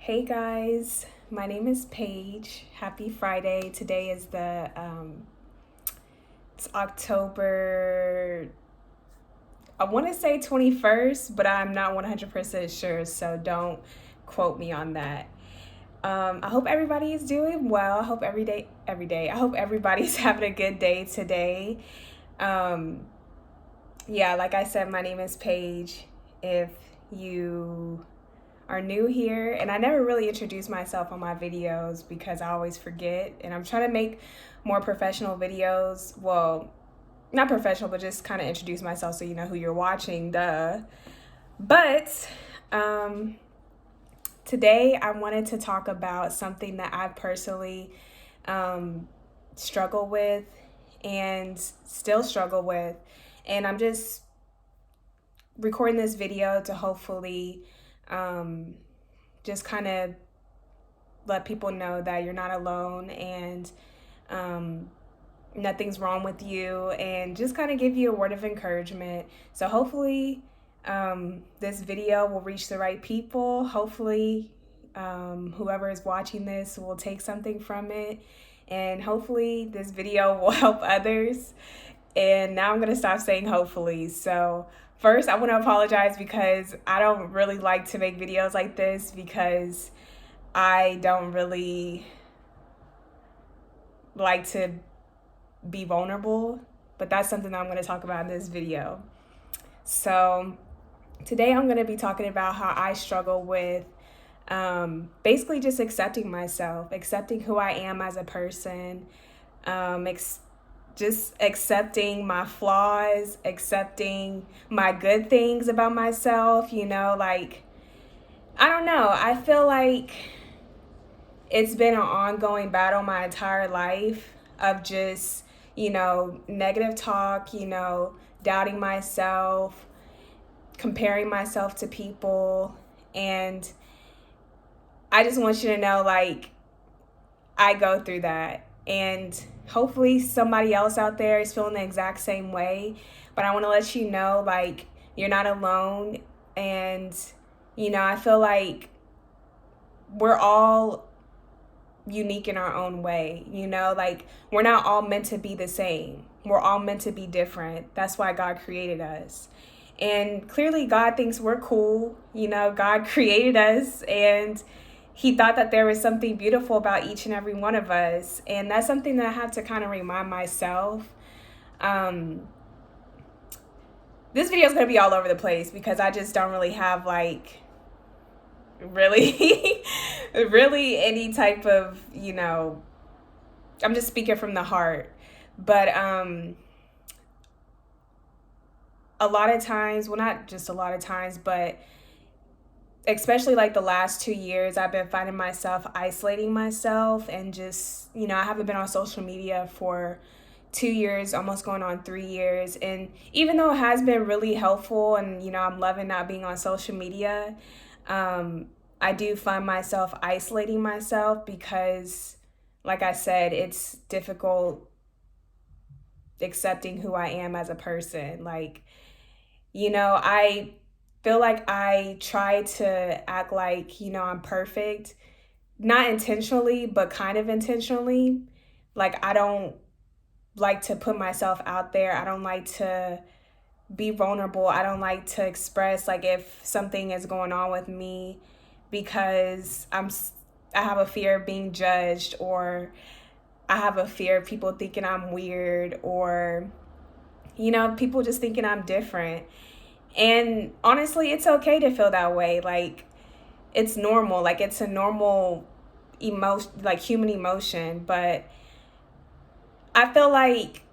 Hey guys, my name is Paige. Happy Friday. Today is it's October, I want to say 21st, but I'm not 100% sure, so don't quote me on that. I hope everybody is doing well. I hope every day. I hope everybody's having a good day today. Um, yeah, like I said, my name is Paige. If you are new here, and I never really introduce myself on my videos because I always forget, and I'm trying to make more professional videos. Well, not professional, but just kind of introduce myself so you know who you're watching, duh. But um, today I wanted to talk about something that I personally um, struggle with and still struggle with. And I'm just recording this video to hopefully um, just kind of let people know that you're not alone and um, nothing's wrong with you, and just kind of give you a word of encouragement. So hopefully this video will reach the right people. Hopefully whoever is watching this will take something from it, and hopefully this video will help others. And now I'm going to stop saying hopefully. So first, I want to apologize because I don't really like to make videos like this because I don't really like to be vulnerable, but that's something that I'm going to talk about in this video. So today I'm going to be talking about how I struggle with basically just accepting myself, accepting who I am as a person, just accepting my flaws, accepting my good things about myself, like, I don't know. I feel like it's been an ongoing battle my entire life of just, negative talk, doubting myself, comparing myself to people. And I just want you to know, like, I go through that. And hopefully somebody else out there is feeling the exact same way. But I want to let you know, like, you're not alone. And, I feel like we're all unique in our own way, like, we're not all meant to be the same. We're all meant to be different. That's why God created us. And clearly God thinks we're cool. God created us, and he thought that there was something beautiful about each and every one of us. And that's something that I have to kind of remind myself. This video is going to be all over the place because I just don't really have, like, really really any type of, I'm just speaking from the heart. But a lot of times, well, not just a lot of times, but especially like the last 2 years, I've been finding myself isolating myself, and just, I haven't been on social media for 2 years, almost going on 3 years. And even though it has been really helpful, and, I'm loving not being on social media, I do find myself isolating myself because, like I said, it's difficult accepting who I am as a person. Like, I feel like I try to act like, I'm perfect, not intentionally, but kind of intentionally. Like, I don't like to put myself out there. I don't like to be vulnerable. I don't like to express, like, if something is going on with me, because I have a fear of being judged, or I have a fear of people thinking I'm weird, or, people just thinking I'm different. And honestly, it's okay to feel that way. Like, it's normal. Like, it's a normal emotion, like human emotion. But I feel like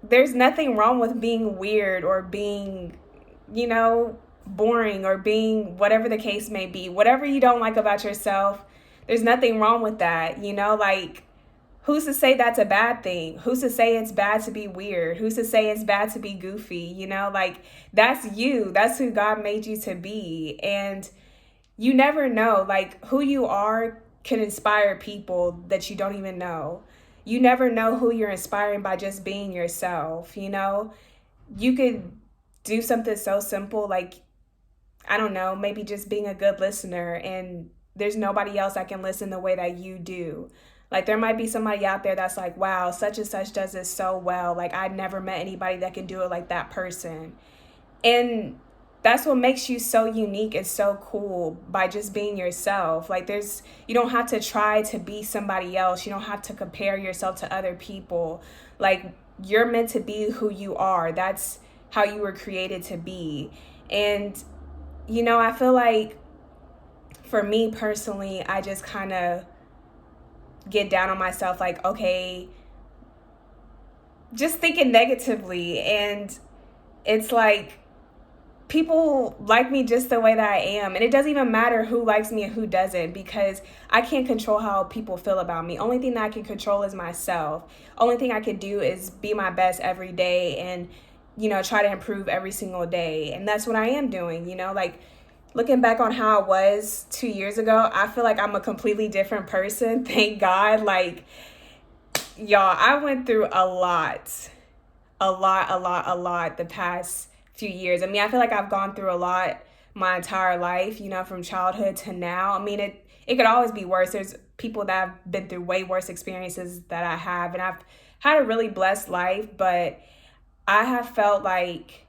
there's nothing wrong with being weird, or being, boring, or being whatever the case may be. Whatever you don't like about yourself, there's nothing wrong with that. Like, who's to say that's a bad thing? Who's to say it's bad to be weird? Who's to say it's bad to be goofy? Like, that's you. That's who God made you to be. And you never know, like, who you are can inspire people that you don't even know. You never know who you're inspiring by just being yourself. You could do something so simple, like, I don't know, maybe just being a good listener, and there's nobody else that can listen the way that you do. Like, there might be somebody out there that's like, wow, such and such does this so well. Like, I never met anybody that can do it like that person. And that's what makes you so unique and so cool, by just being yourself. Like, you don't have to try to be somebody else. You don't have to compare yourself to other people. Like, you're meant to be who you are. That's how you were created to be. And, I feel like for me personally, I just kind of get down on myself, like, okay, just thinking negatively. And it's like, people like me just the way that I am. And it doesn't even matter who likes me and who doesn't, because I can't control how people feel about me. Only thing that I can control is myself. Only thing I can do is be my best every day and, try to improve every single day. And that's what I am doing, like, looking back on how I was 2 years ago, I feel like I'm a completely different person. Thank God. Like, y'all, I went through a lot the past few years. I mean, I feel like I've gone through a lot my entire life, from childhood to now. I mean, it could always be worse. There's people that have been through way worse experiences that I have, and I've had a really blessed life, but I have felt like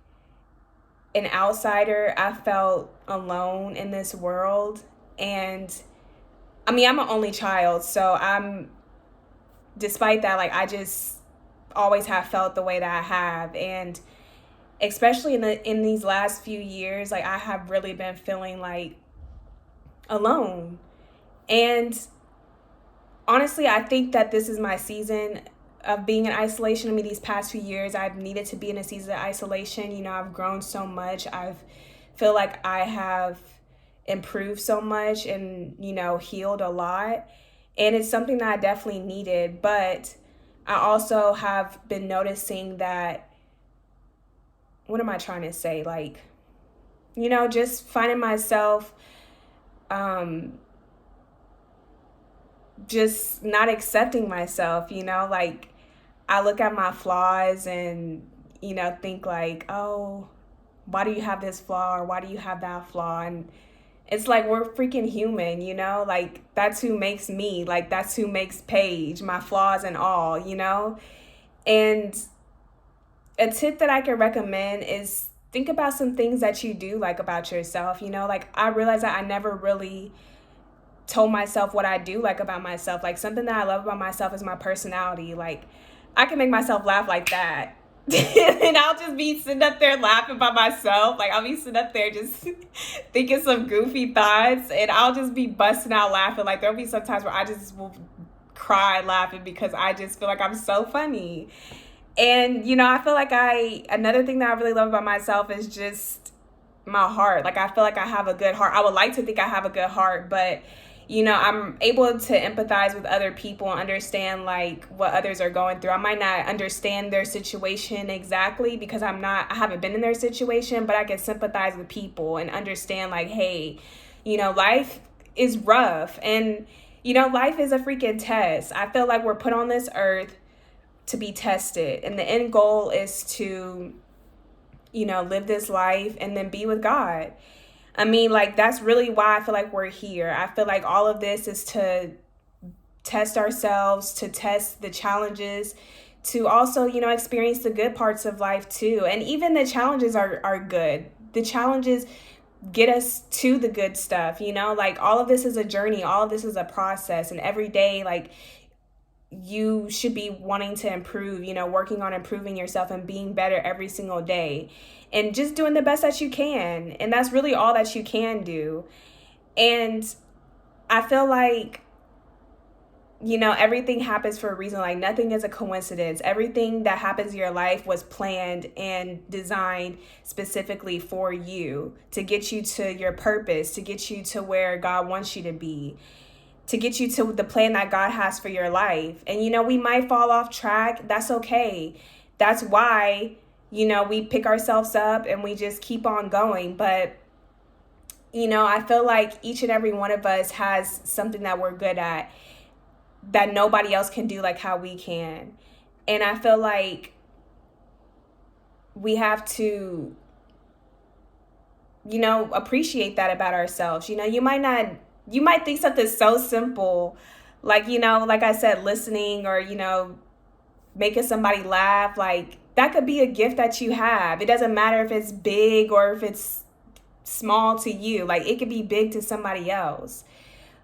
an outsider. I felt alone in this world. And I mean, I'm an only child, so despite that, like, I just always have felt the way that I have. And especially in these last few years, like, I have really been feeling like alone. And honestly, I think that this is my season of being in isolation. I mean, these past few years, I've needed to be in a season of isolation. I've grown so much. Feel like I have improved so much and, healed a lot. And it's something that I definitely needed. But I also have been noticing that, what am I trying to say? Like, just finding myself just not accepting myself, like, I look at my flaws and, think like, oh, why do you have this flaw, or why do you have that flaw? And it's like, we're freaking human, like, that's who makes me, like, that's who makes Paige, my flaws and all, And a tip that I can recommend is think about some things that you do like about yourself. Like, I realized that I never really told myself what I do like about myself. Like, something that I love about myself is my personality. Like, I can make myself laugh like that. And I'll just be sitting up there laughing by myself. Like, I'll be sitting up there just thinking some goofy thoughts, and I'll just be busting out laughing. Like, there'll be some times where I just will cry laughing because I just feel like I'm so funny. And, I feel like another thing that I really love about myself is just my heart. Like, I feel like I have a good heart. I would like to think I have a good heart, but, I'm able to empathize with other people and understand, like, what others are going through. I might not understand their situation exactly because I haven't been in their situation, but I can sympathize with people and understand, like, hey, life is rough, and, life is a freaking test. I feel like we're put on this earth to be tested, and the end goal is to, live this life and then be with God. I mean, like, that's really why I feel like we're here. I feel like all of this is to test ourselves, to test the challenges, to also, experience the good parts of life too. And even the challenges are good. The challenges get us to the good stuff, like, all of this is a journey. All of this is a process. And every day, like, you should be wanting to improve, working on improving yourself and being better every single day and just doing the best that you can. And that's really all that you can do. And I feel like, everything happens for a reason. Like, nothing is a coincidence. Everything that happens in your life was planned and designed specifically for you, to get you to your purpose, to get you to where God wants you to be, to get you to the plan that God has for your life. And, we might fall off track. That's okay. That's why, we pick ourselves up and we just keep on going. But, I feel like each and every one of us has something that we're good at that nobody else can do like how we can. And I feel like we have to, appreciate that about ourselves. You might not you might think something so simple, like, like I said, listening, or, making somebody laugh. Like, that could be a gift that you have. It doesn't matter if it's big or if it's small to you. Like, it could be big to somebody else.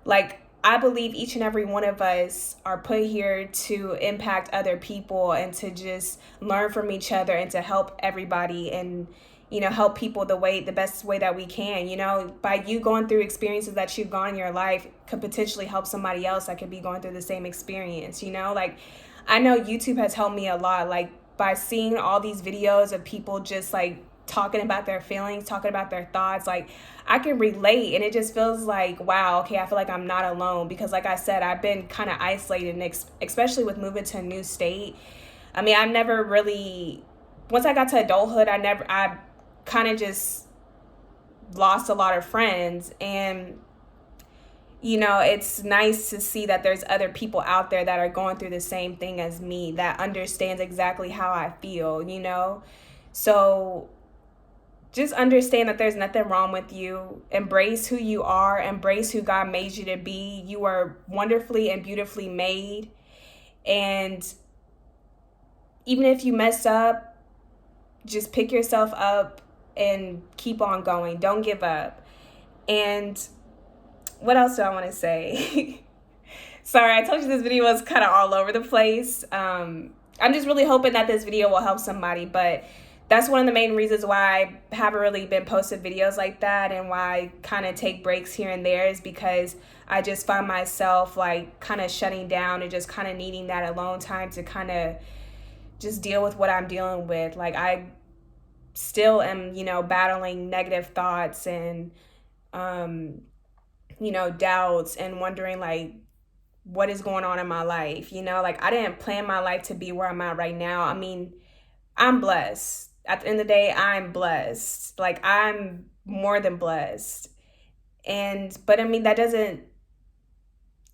Like, I believe each and every one of us are put here to impact other people and to just learn from each other and to help everybody, and help people the best way that we can. By you going through experiences that you've gone in your life could potentially help somebody else that could be going through the same experience. Like, I know YouTube has helped me a lot, like, by seeing all these videos of people just like talking about their feelings, talking about their thoughts. Like, I can relate, and it just feels like, wow, okay, I feel like I'm not alone, because like I said, I've been kind of isolated, and especially with moving to a new state. I mean, I've never really, once I got to adulthood, I kind of just lost a lot of friends. And it's nice to see that there's other people out there that are going through the same thing as me, that understands exactly how I feel. So just understand that there's nothing wrong with you. Embrace who you are. Embrace who God made you to be. You are wonderfully and beautifully made. And even if you mess up, just pick yourself up and keep on going. Don't give up. And what else do I want to say? Sorry, I told you this video was kind of all over the place. I'm just really hoping that this video will help somebody, but that's one of the main reasons why I haven't really been posting videos like that, and why I kind of take breaks here and there, is because I just find myself like kind of shutting down and just kind of needing that alone time to kind of just deal with what I'm dealing with. Like, I still am, battling negative thoughts and, doubts, and wondering like, what is going on in my life? Like, I didn't plan my life to be where I'm at right now. I mean, I'm blessed. At the end of the day, I'm blessed. Like, I'm more than blessed. But I mean, that doesn't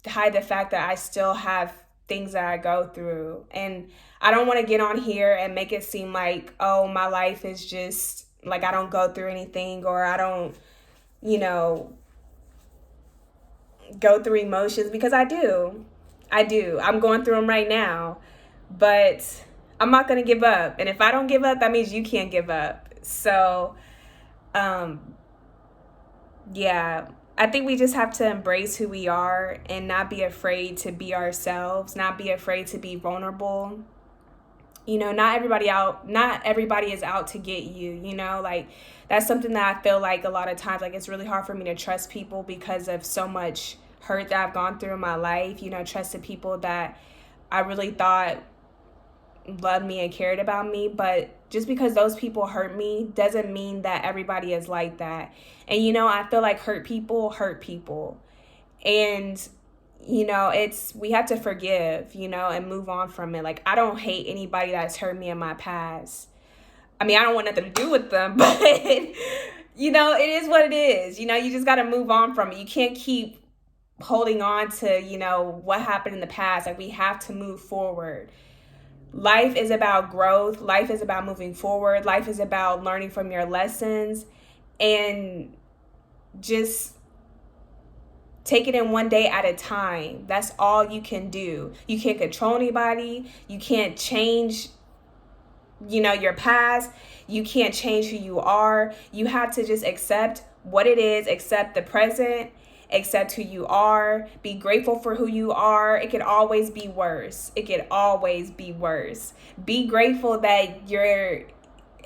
hide the fact that I still have things that I go through. And I don't want to get on here and make it seem like, oh, my life is just like, I don't go through anything, or I don't, go through emotions, because I do. I'm going through them right now, but I'm not going to give up. And if I don't give up, that means you can't give up. So, yeah, I think we just have to embrace who we are and not be afraid to be ourselves, not be afraid to be vulnerable. Not everybody is out to get you, like, that's something that I feel like a lot of times, like, it's really hard for me to trust people because of so much hurt that I've gone through in my life. Trusted people that I really thought loved me and cared about me, but just because those people hurt me doesn't mean that everybody is like that. And I feel like hurt people, and we have to forgive, and move on from it. Like, I don't hate anybody that's hurt me in my past. I mean, I don't want nothing to do with them, but it is what it is. You just got to move on from it. You can't keep holding on to, what happened in the past. Like, we have to move forward. Life is about growth. Life is about moving forward. Life is about learning from your lessons, and just take it in one day at a time. That's all you can do. You can't control anybody. You can't change, your past. You can't change who you are. You have to just accept what it is, accept the present, accept who you are, be grateful for who you are. It could always be worse. Be grateful that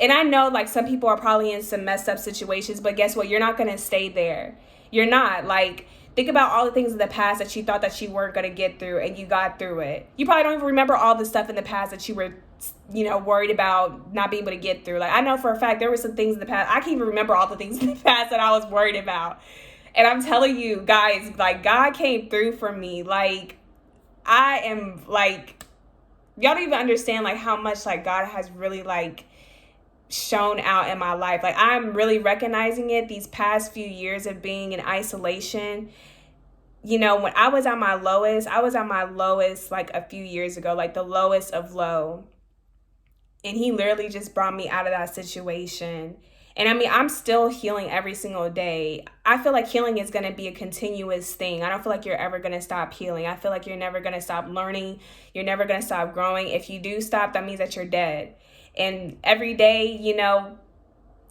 and I know, like, some people are probably in some messed up situations, but guess what? You're not going to stay there. You're not. Like, think about all the things in the past that you thought that you weren't going to get through, and you got through it. You probably don't even remember all the stuff in the past that you were, worried about not being able to get through. Like, I know for a fact there were some things in the past. I can't even remember all the things in the past that I was worried about. And I'm telling you guys, like, God came through for me. Like, I am, like, y'all don't even understand, like, how much, like, God has really, like, shown out in my life. Like, I'm really recognizing it these past few years of being in isolation. When I was at my lowest, like, a few years ago, like, the lowest of low. And he literally just brought me out of that situation. And I mean, I'm still healing every single day. I feel like healing is going to be a continuous thing. I don't feel like you're ever going to stop healing. I feel like you're never going to stop learning. You're never going to stop growing. If you do stop, that means that you're dead. And every day,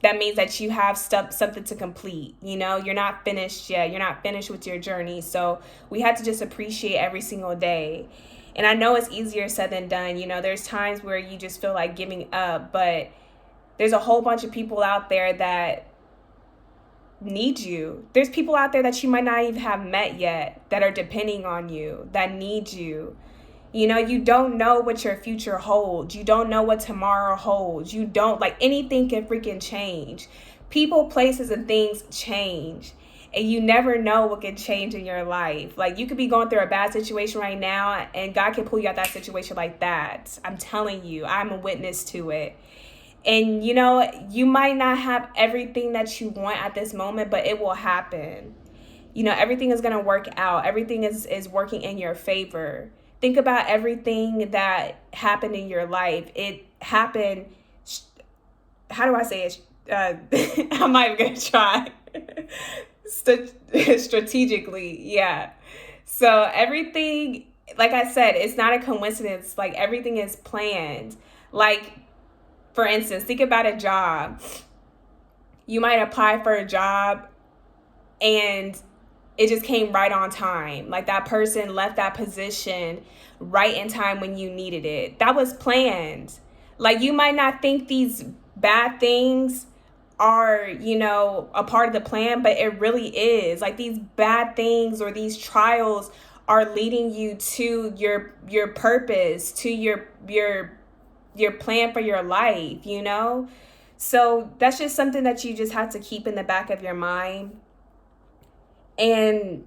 that means that you have something to complete. You're not finished yet. You're not finished with your journey. So we have to just appreciate every single day. And I know it's easier said than done. There's times where you just feel like giving up, but there's a whole bunch of people out there that need you. There's people out there that you might not even have met yet that are depending on you, that need you. You don't know what your future holds. You don't know what tomorrow holds. You don't, like, anything can freaking change. People, places, and things change. And you never know what can change in your life. Like, you could be going through a bad situation right now, and God can pull you out that situation like that. I'm telling you, I'm a witness to it. And, you might not have everything that you want at this moment, but it will happen. Everything is going to work out. Everything is working in your favor. Think about everything that happened in your life. It happened, how do I say it? I'm not even going to try. Strategically, yeah. So everything, like I said, it's not a coincidence. Like, everything is planned. Like, for instance, think about a job. You might apply for a job and it just came right on time. Like, that person left that position right in time when you needed it. That was planned. Like, you might not think these bad things are, a part of the plan, but it really is. Like, these bad things or these trials are leading you to your purpose, to your plan for your life, So that's just something that you just have to keep in the back of your mind. And,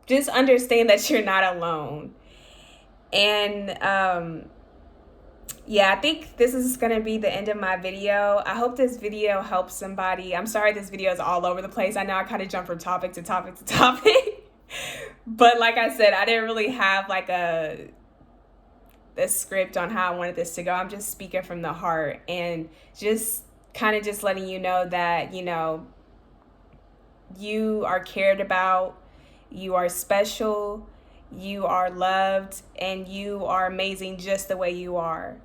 just understand that you're not alone. And, yeah, I think this is going to be the end of my video. I hope this video helps somebody. I'm sorry this video is all over the place. I know I kind of jump from topic to topic to topic. But like I said, I didn't really have like a script on how I wanted this to go. I'm just speaking from the heart and just kind of just letting you know that, you are cared about, you are special, you are loved, and you are amazing just the way you are.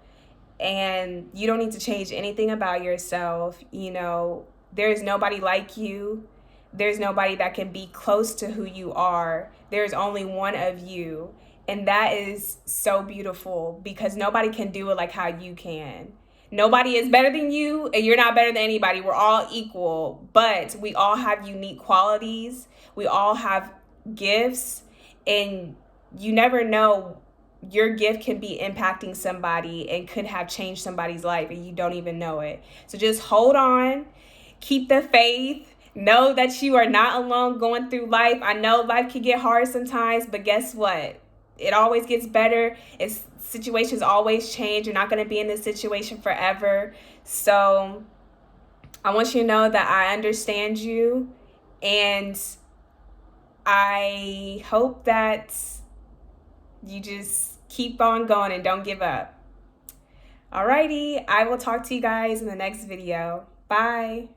And you don't need to change anything about yourself. There's nobody like you. There's nobody that can be close to who you are. There's only one of you. And that is so beautiful because nobody can do it like how you can. Nobody is better than you, and you're not better than anybody. We're all equal, but we all have unique qualities. We all have gifts, and you never know, your gift can be impacting somebody and could have changed somebody's life, and you don't even know it. So just hold on, keep the faith, know that you are not alone going through life. I know life can get hard sometimes, but guess what? It always gets better. Situations always change. You're not going to be in this situation forever. So I want you to know that I understand you, and I hope that you just keep on going and don't give up. Alrighty, I will talk to you guys in the next video. Bye.